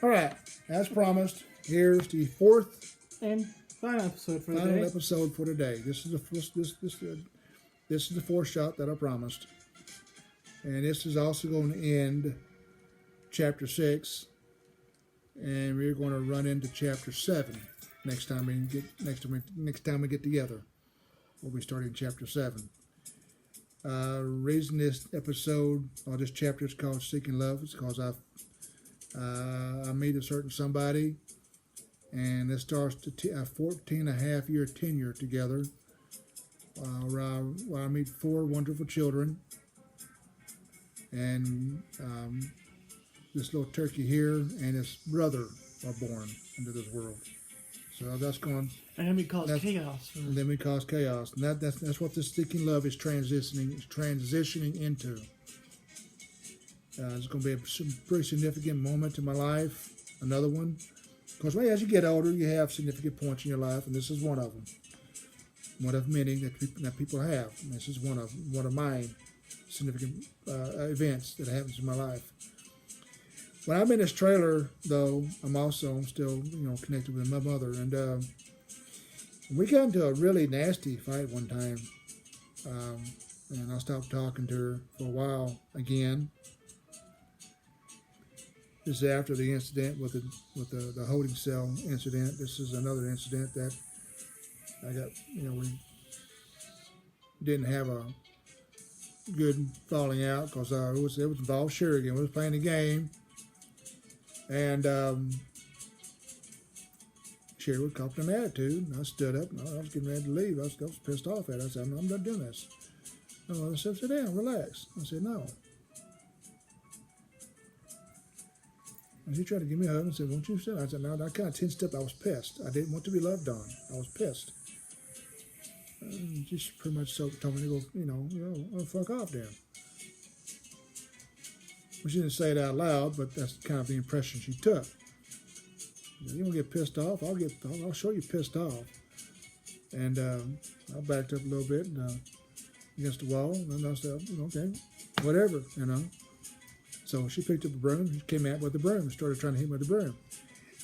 All right, as promised, here's the fourth And final episode for the final day. episode for today. This is the this is the fourth shot that I promised, and this is also going to end chapter 6, and we're going to run into chapter 7 next time we get together. We'll be starting chapter 7. Reason this episode or this chapter is called Seeking Love is because I meet a certain somebody, and it starts a 14 and a half year tenure together where I meet 4 wonderful children, and this little turkey here and his brother are born into this world. So that's going. And then we cause chaos. And then we cause chaos, and that's what this Seeking Love is transitioning into. It's going to be a pretty significant moment in my life. Another one, because as you get older, you have significant points in your life, and this is one of them. One of many that people have. And this is one of my significant events that happens in my life. When I'm in this trailer, though, I'm still connected with my mother, and we got into a really nasty fight one time, and I stopped talking to her for a while again. This is after the incident with the holding cell incident. This is another incident that I got. We didn't have a good falling out because it was involved Sherry again. We was playing the game, and Sherry would cop an attitude, and I stood up, and I was getting ready to leave. I was pissed off at her. I said, I'm not doing this. No, I said, sit down, relax. I said, no. And she tried to give me a hug and said, won't you sit down? I said, no, I kind of tensed up. I was pissed. I didn't want to be loved on. I was pissed. And she pretty much told me to go, fuck off then. Well, she didn't say it out loud, but that's kind of the impression she took. You don't get pissed off. I'll show you pissed off. And I backed up a little bit against the wall, and I said, okay, whatever, So she picked up a broom. She came out with the broom and started trying to hit me with the broom.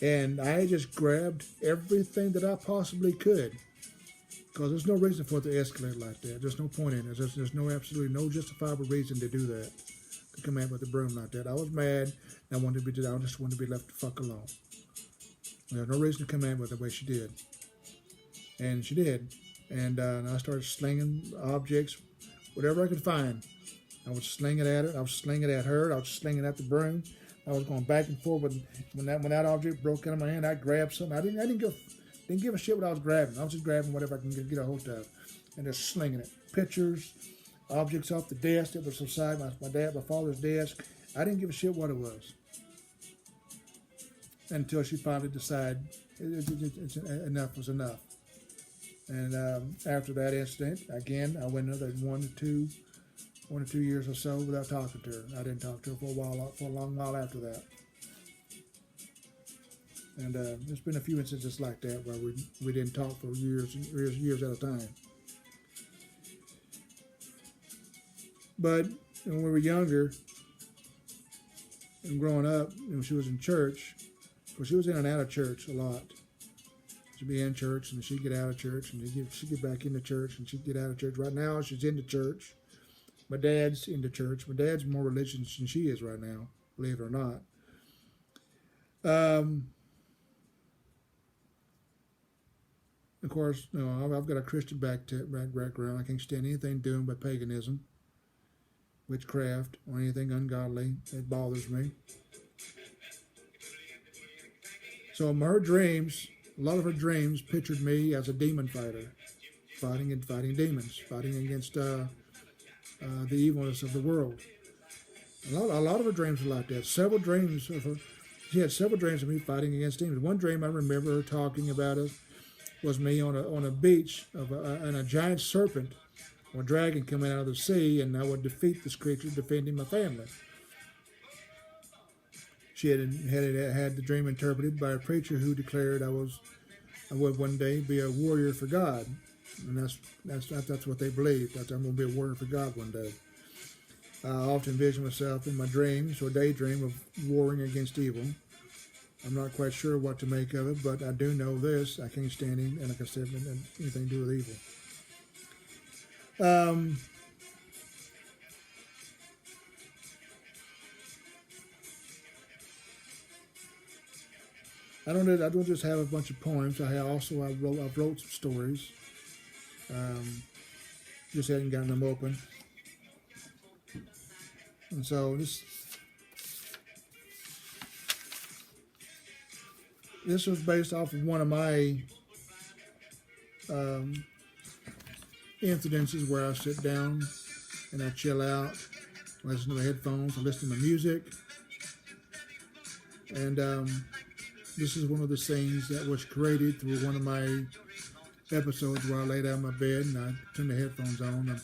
And I just grabbed everything that I possibly could, because there's no reason for it to escalate like that. There's no point in it. There's absolutely no justifiable reason to do that, to come out with the broom like that. I was mad. And I just wanted to be left the fuck alone. There's no reason to come at with the way she did. And she did. And I started slinging objects, whatever I could find. I was slinging at it. I was slinging at her. I was slinging at the broom. I was going back and forth. When that object broke out of my hand, I grabbed something. I didn't give a shit what I was grabbing. I was just grabbing whatever I can get a hold of, and just slinging it. Pictures, objects off the desk that was beside my father's desk. I didn't give a shit what it was, until she finally decided enough was enough. And after that incident, again, I went another 1 or 2 years or so without talking to her. I didn't talk to her for a long while after that. And there's been a few instances like that where we didn't talk for years at a time. But when we were younger and growing up, she was in church. Because she was in and out of church a lot. She'd be in church, and she'd get out of church, and she'd get back into church, and she'd get out of church. Right now, she's into church. My dad's into church. My dad's more religious than she is right now, believe it or not. Of course, I've got a Christian background. I can't stand anything doing by paganism, witchcraft, or anything ungodly. It bothers me. So her dreams, a lot of her dreams pictured me as a demon fighter, fighting demons, fighting against the evilness of the world. A lot of her dreams were like that. She had several dreams of me fighting against demons. One dream I remember her talking about was me on a beach and a giant serpent or a dragon coming out of the sea, and I would defeat this creature, defending my family. She had the dream interpreted by a preacher who declared I would one day be a warrior for God, and that's what they believed. That I'm going to be a warrior for God one day. I often envision myself in my dreams or daydream of warring against evil. I'm not quite sure what to make of it, but I do know this. I can't stand him, and like I said, anything to do with evil. I don't just have a bunch of poems. I've wrote some stories. Just hadn't gotten them open. And so this was based off of one of my incidences where I sit down and I chill out, listen to the headphones, I listen to the music. And this is one of the scenes that was created through one of my episodes where I lay down in my bed and I turn the headphones on and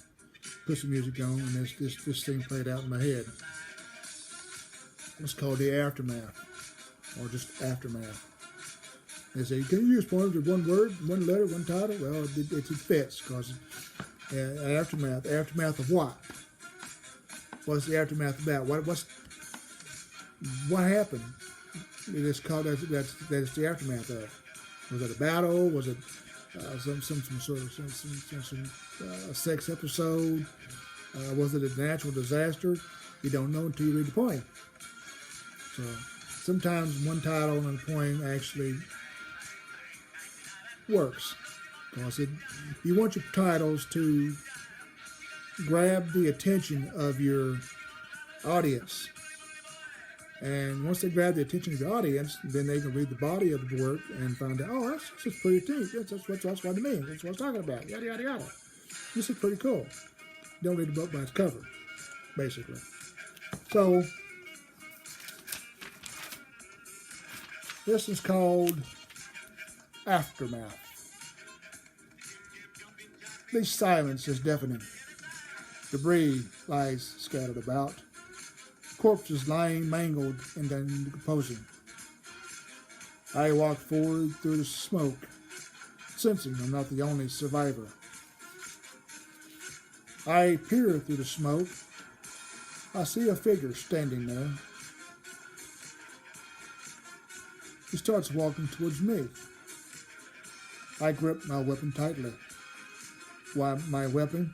put some music on, and this thing played out in my head. It's called The Aftermath, or just Aftermath. They say, can you use poems with one word, one letter, one title? Well, it fits, because Aftermath. Aftermath of what? What's the aftermath about? What happened? It is called that's the aftermath of. Was it a battle? Was it some sort of sex episode? Was it a natural disaster? You don't know until you read the poem. So sometimes one title and a poem actually works, because you want your titles to grab the attention of your audience. And once they grab the attention of the audience, then they can read the body of the work and find out, oh, that's pretty deep. That's what it means. That's what I was talking about. Yada, yada, yada. This is pretty cool. Don't read the book by its cover, basically. So, this is called Aftermath. The silence is deafening. Debris lies scattered about. Corpses lying mangled and decomposing. I walk forward through the smoke, sensing I'm not the only survivor. I peer through the smoke. I see a figure standing there. He starts walking towards me. I grip my weapon tightly. My weapon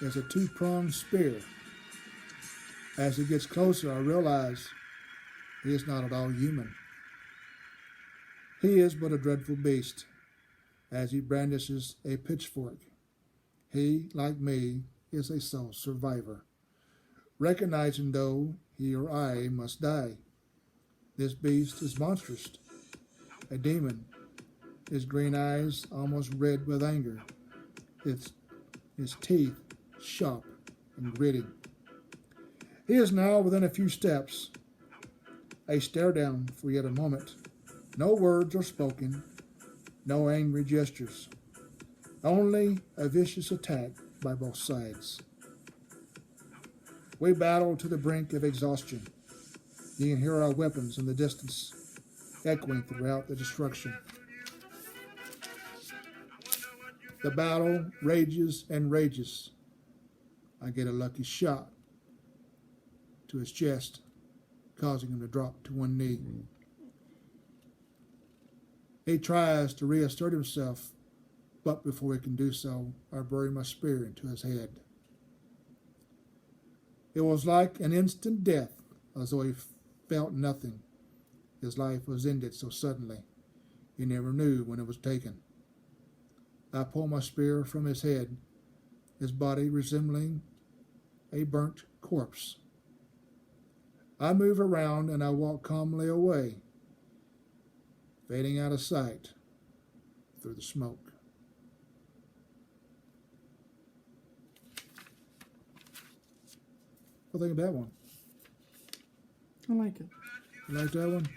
is a two-pronged spear. As he gets closer, I realize he is not at all human. He is but a dreadful beast, as he brandishes a pitchfork. He, like me, is a sole survivor, recognizing though he or I must die. This beast is monstrous, a demon, his green eyes almost red with anger, his teeth sharp and gritty. He is now within a few steps. I stare down for yet a moment. No words are spoken, no angry gestures, only a vicious attack by both sides. We battle to the brink of exhaustion. You can hear our weapons in the distance, echoing throughout the destruction. The battle rages and rages. I get a lucky shot to his chest, causing him to drop to one knee. He tries to reassert himself, but before he can do so, I bury my spear into his head. It was like an instant death, as though he felt nothing. His life was ended so suddenly, he never knew when it was taken. I pull my spear from his head, his body resembling a burnt corpse. I move around and I walk calmly away, fading out of sight through the smoke. What do you think of that one? I like it. You like that one?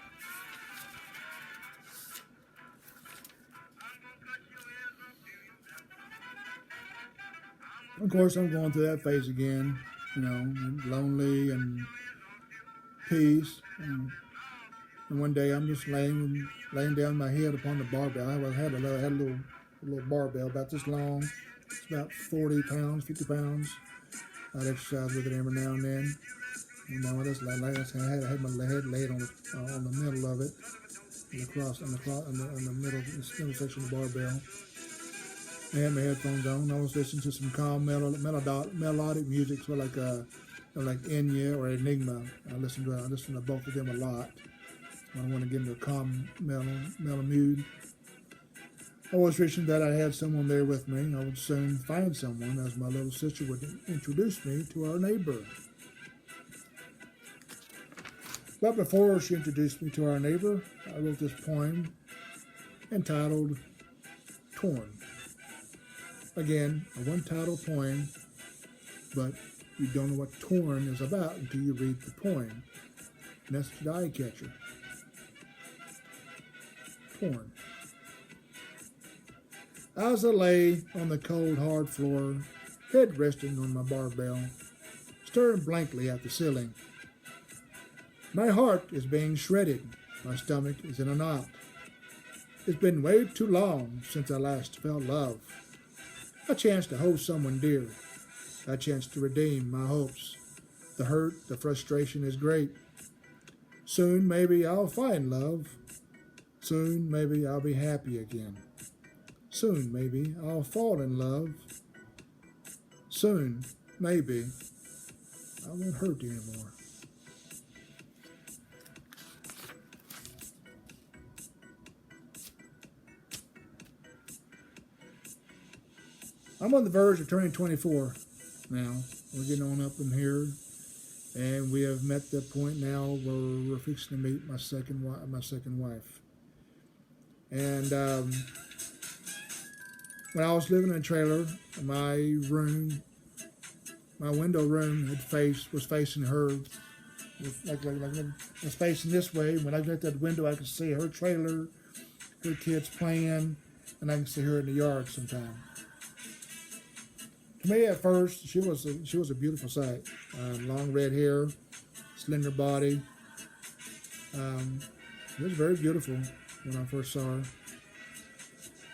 Of course, I'm going through that phase again, lonely and peace. And one day I'm just laying down my head upon the barbell. I had a little barbell about this long. It's about 40 pounds, 50 pounds. I'd exercise with it every now and then. I just like I had my head laid on the middle of it, on the middle section of the barbell. I had my headphones on. I was listening to some calm melodic music, so like Enya or Enigma. I listen to both of them a lot. I want to get into a calm mellow mood. I was wishing that I had someone there with me. I would soon find someone, as my little sister would introduce me to our neighbor. But before she introduced me to our neighbor, I wrote this poem entitled Torn. Again, a one-title poem, but you don't know what torn is about until you read the poem. And that's the eye catcher. Torn. As I lay on the cold, hard floor, head resting on my barbell, staring blankly at the ceiling. My heart is being shredded. My stomach is in a knot. It's been way too long since I last felt love. A chance to hold someone dear. A chance to redeem my hopes. The hurt, the frustration is great. Soon maybe I'll find love. Soon maybe I'll be happy again. Soon maybe I'll fall in love. Soon maybe I won't hurt anymore. I'm on the verge of turning 24 now. We're getting on up in here, and we have met the point now where we're fixing to meet my second wife. And when I was living in a trailer, my window room was facing her, like was facing this way. When I looked at that window, I could see her trailer, her kids playing, and I can see her in the yard sometime. To me, at first, she was a beautiful sight. Long red hair, slender body. It was very beautiful when I first saw her.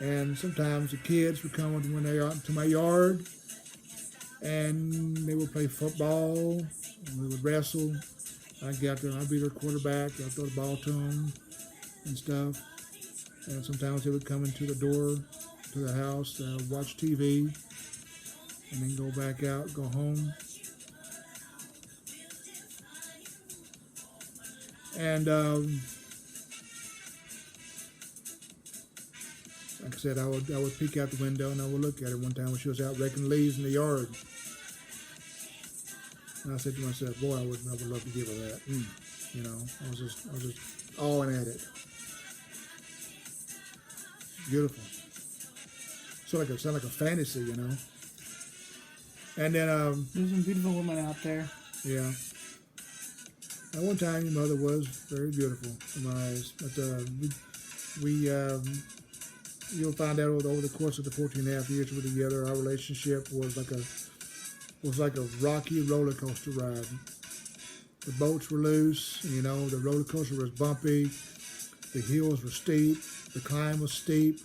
And sometimes the kids would come when they out to my yard, and they would play football, and we would wrestle. I'd get out there and I'd be their quarterback. I'd throw the ball to them and stuff. And sometimes they would come into the door to the house, watch TV, and then go back out, go home. And like I said, I would peek out the window and I would look at her one time when she was out raking leaves in the yard. And I said to myself, boy, I would love to give her that. You know, I was just awing at it. Beautiful. Sound like a fantasy, you know. And then there's some beautiful women out there. Yeah. At one time, your mother was very beautiful in my eyes, but you'll find out over the course of the 14 and a half years we were together, our relationship was like a rocky roller coaster ride. The boats were loose, you know, the roller coaster was bumpy, the hills were steep, the climb was steep.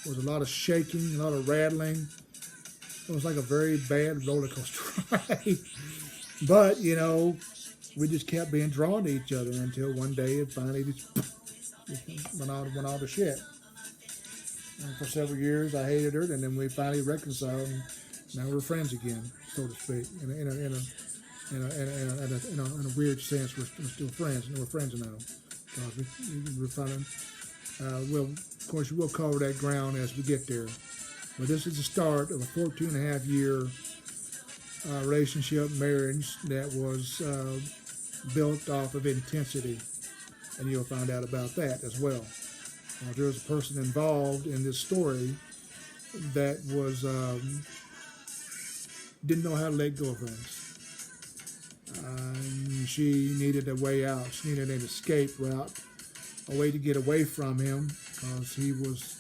There was a lot of shaking, a lot of rattling. It was like a very bad roller coaster ride. But, you know, we just kept being drawn to each other until one day it finally just went all to shit. And for several years I hated her, and then we finally reconciled, and now we're friends again, so to speak. In a weird sense, we're still friends, and we're friends now. Because we're finally, of course, we'll cover that ground as we get there. But this is the start of a 14-and-a-half-year relationship, marriage that was built off of intensity. And you'll find out about that as well. There's a person involved in this story that was didn't know how to let go of things. She needed a way out. She needed an escape route, a way to get away from him, because he was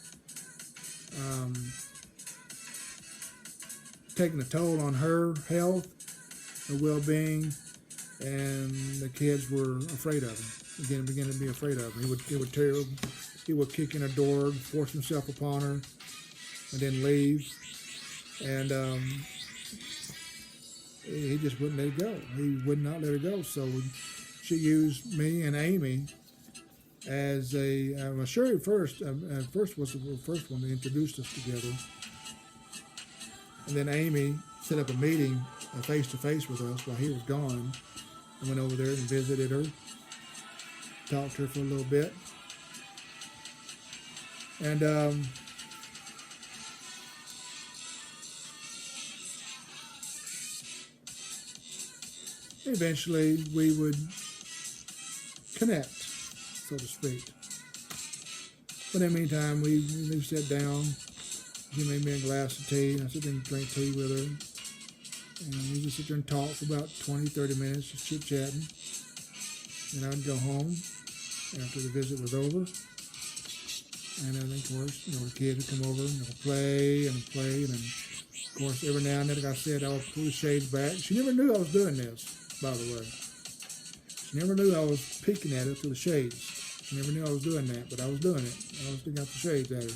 taking a toll on her health, her well-being, and the kids were afraid of him. Began to be afraid of him. He would kick in a door, force himself upon her, and then leave. And he just wouldn't let it go. He would not let it go. So she used me and Amy as Sherry first was the first one that introduced us together. And then Amy set up a meeting face-to-face with us while he was gone. I went over there and visited her, talked to her for a little bit. And eventually we would connect, so to speak. But in the meantime, we sat down. She made me a glass of tea, and I sat there and drank tea with her. And we just sit there and talk for about 20, 30 minutes, just chit-chatting. And I'd go home after the visit was over. And then, of course, the kids would come over and they'll play and play. And then, of course, every now and then, like I said, I would pull the shades back. She never knew I was doing this, by the way. She never knew I was peeking at her through the shades. She never knew I was doing that, but I was doing it. I was sticking out the shades at her.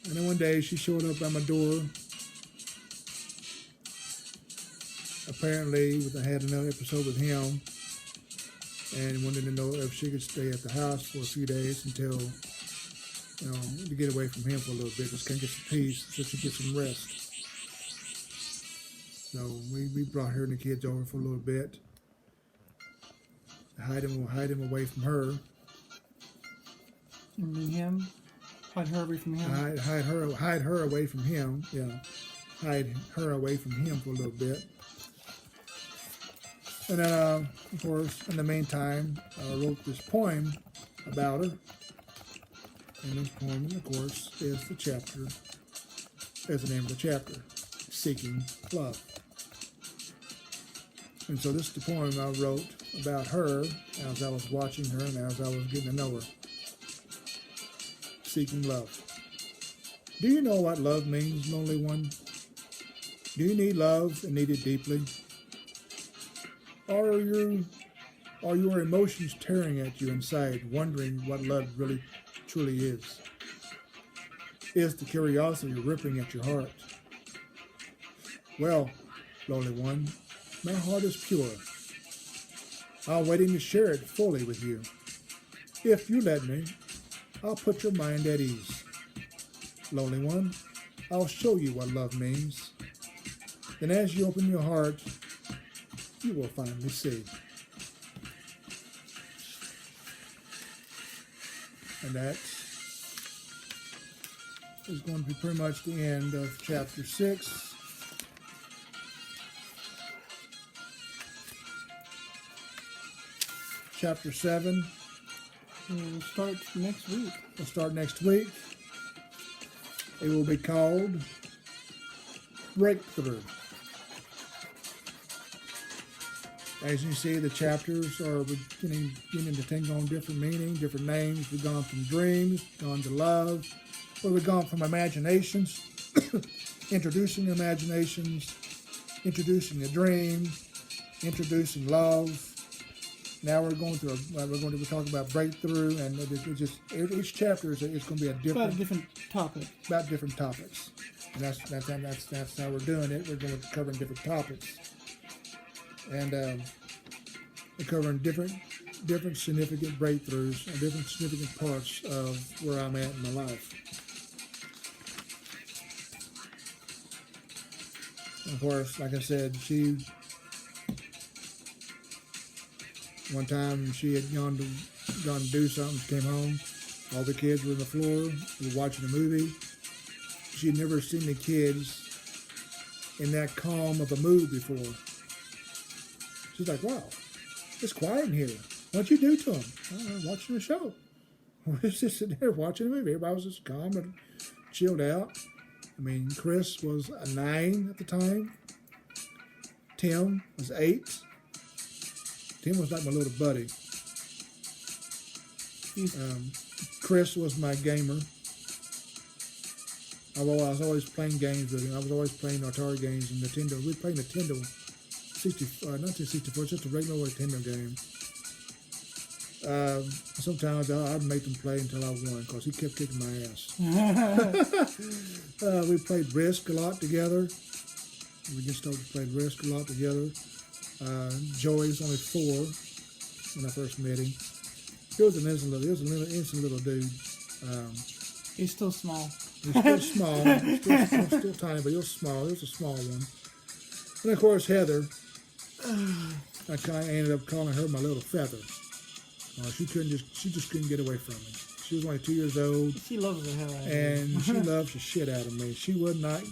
And then one day she showed up at my door. Apparently, I had another episode with him and wanted to know if she could stay at the house for a few days until, to get away from him for a little bit, just kind of get some peace so she could get some rest. So we brought her and the kids over for a little bit. Hide him away from her. And then him? Hide her away from him? Hide her away from him, yeah. Hide her away from him for a little bit. And then, of course, in the meantime, I wrote this poem about her. And this poem, of course, is the name of the chapter, Seeking Love. And so this is the poem I wrote about her as I was watching her and as I was getting to know her. Seeking Love. Do you know what love means, lonely one? Do you need love and need it deeply? Or are your emotions tearing at you inside, wondering what love really truly is? Is the curiosity ripping at your heart? Well, lonely one, my heart is pure. I'm waiting to share it fully with you. If you let me, I'll put your mind at ease. Lonely one, I'll show you what love means. Then as you open your heart, you will finally see. And that is going to be pretty much the end of chapter 6. Chapter 7. We'll start next week. We'll start next week. It will be called Breakthrough. As you see, the chapters are beginning to take on different meanings, different names. We've gone from dreams, gone to love, or we've gone from imaginations, introducing imaginations, introducing a dream, introducing love. Now we're going to be talking about breakthrough, and each chapter is going to be about a different topic. About different topics, and that's how we're doing it. We're going to cover different topics. And we're covering different significant breakthroughs and different significant parts of where I'm at in my life. And of course, like I said, one time she had gone to do something. She came home. All the kids were on the floor. We were watching a movie. She had never seen the kids in that calm of a mood before. She's like, wow, it's quiet in here. What'd you do to them? I'm watching the show. We're just sitting there watching the movie. Everybody was just calm and chilled out. I mean, Chris was a 9 at the time. Tim was 8. Tim was like my little buddy. Chris was my gamer. I was always playing games with him. I was always playing Atari games and Nintendo. We played Nintendo 1964, just a regular Nintendo game. Sometimes I'd make them play until I won because he kept kicking my ass. We played Risk a lot together. We just started to play Risk a lot together. Joey's only 4 when I first met him. He was an innocent little dude. He's still small. He's still small. He's still tiny, but he was small. He was a small one. And of course, Heather, I kind of ended up calling her my little feather. She just couldn't get away from me. She was only 2 years old. She loves the hell out of me. And she loves the shit out of me. She would not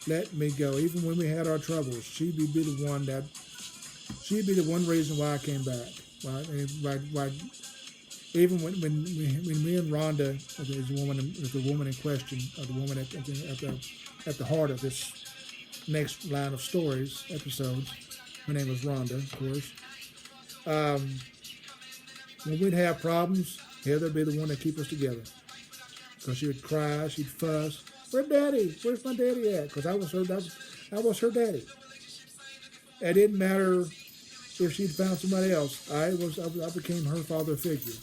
let me go. Even when we had our troubles, she'd be the one reason why I came back. Why even when me and Rhonda, is the woman in question, or the woman at the heart of this next line of stories, episodes, her name was Rhonda, of course. When we'd have problems, Heather'd be the one to keep us together. Because she would cry, she'd fuss. Where's Daddy? Where's my daddy at? Because I was her daddy. It didn't matter if she'd found somebody else. I became her father figure.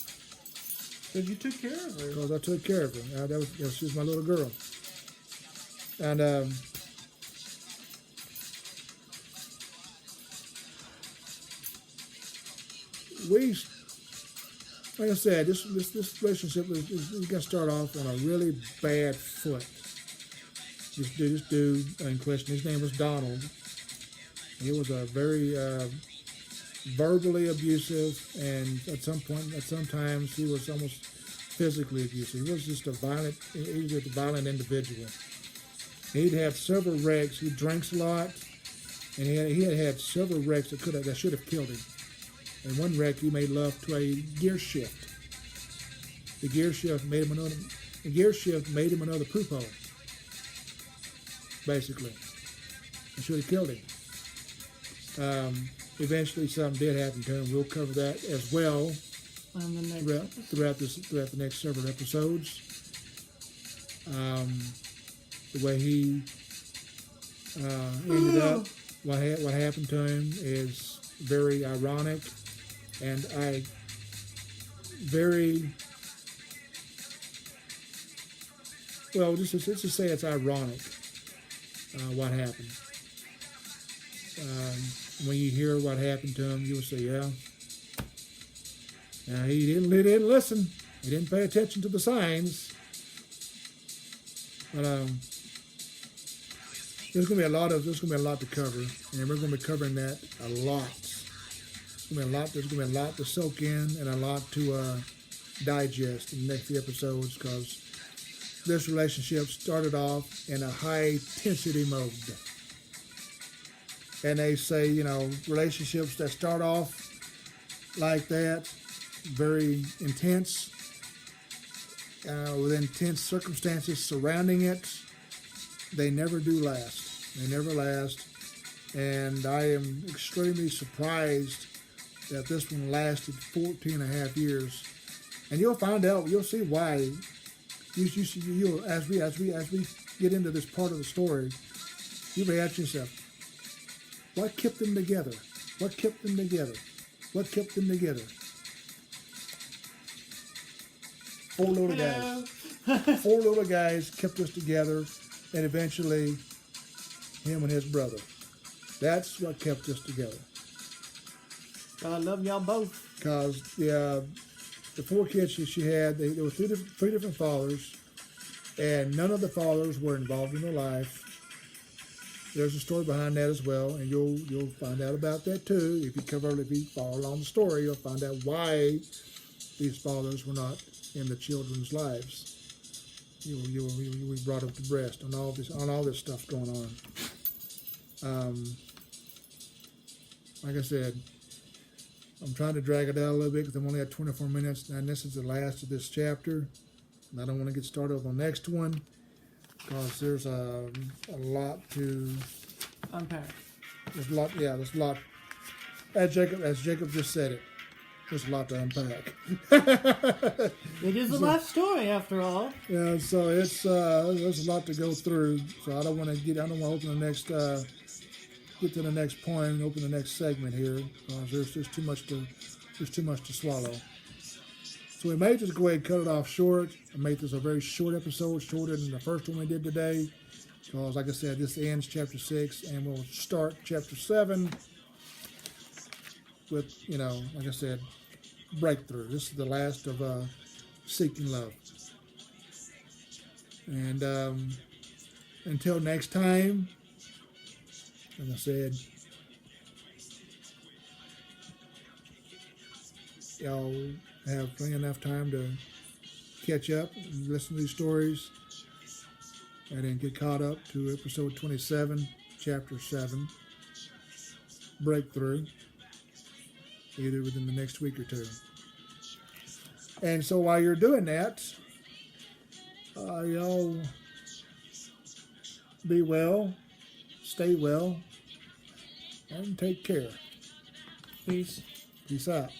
Because you took care of her. Because I took care of her. She was my little girl. And like I said, this relationship is going to start off on a really bad foot. This dude in question, his name was Donald. He was a very verbally abusive, and at sometimes he was almost physically abusive. He was just a violent individual. He'd had several wrecks. He drinks a lot, and he had several wrecks that should have killed him. In one wreck, he made love to a gear shift. The gear shift made him another poop hole, basically. It should have killed him. Eventually, something did happen to him. We'll cover that as well throughout the next several episodes. The way he ended up, what happened to him is very ironic. And let's just say it's ironic what happened. When you hear what happened to him, you'll say, yeah. He didn't listen. He didn't pay attention to the signs. But there's going to be a lot to cover, and we're going to be covering that a lot. There's going to be a lot to soak in and a lot to digest in the next few episodes, because this relationship started off in a high-intensity mode. And they say, relationships that start off like that, very intense, with intense circumstances surrounding it, they never do last. They never last. And I am extremely surprised that this one lasted 14 and a half years. And you'll find out, you'll see why. You'll as we get into this part of the story, you may ask yourself, what kept them together? What kept them together? What kept them together? 4 little guys. 4 little guys kept us together, and eventually him and his brother. That's what kept us together. I love y'all both. Because the 4 kids she had, there were 3 different fathers, and none of the fathers were involved in their life. There's a story behind that as well, and you'll find out about that too. If you follow along the story, you'll find out why these fathers were not in the children's lives. We brought up the breast on all this stuff going on. Like I said, I'm trying to drag it out a little bit because I'm only at 24 minutes, and this is the last of this chapter. And I don't want to get started on the next one because there's a lot to unpack. There's a lot. As Jacob just said it, there's a lot to unpack. It is a life story, after all. Yeah, so it's there's a lot to go through. So I don't want to open the next. Get to the next point and open the next segment here. There's too much to swallow. So we may just go ahead and cut it off short. I made this a very short episode, shorter than the first one we did today. Because, like I said, this ends chapter 6, and we'll start chapter 7 with, like I said, breakthrough. This is the last of Seeking Love. And until next time, like I said, y'all have plenty enough time to catch up and listen to these stories, and then get caught up to episode 27, chapter 7, Breakthrough, either within the next week or two. And so while you're doing that, y'all be well, stay well, and take care. Peace. Peace out.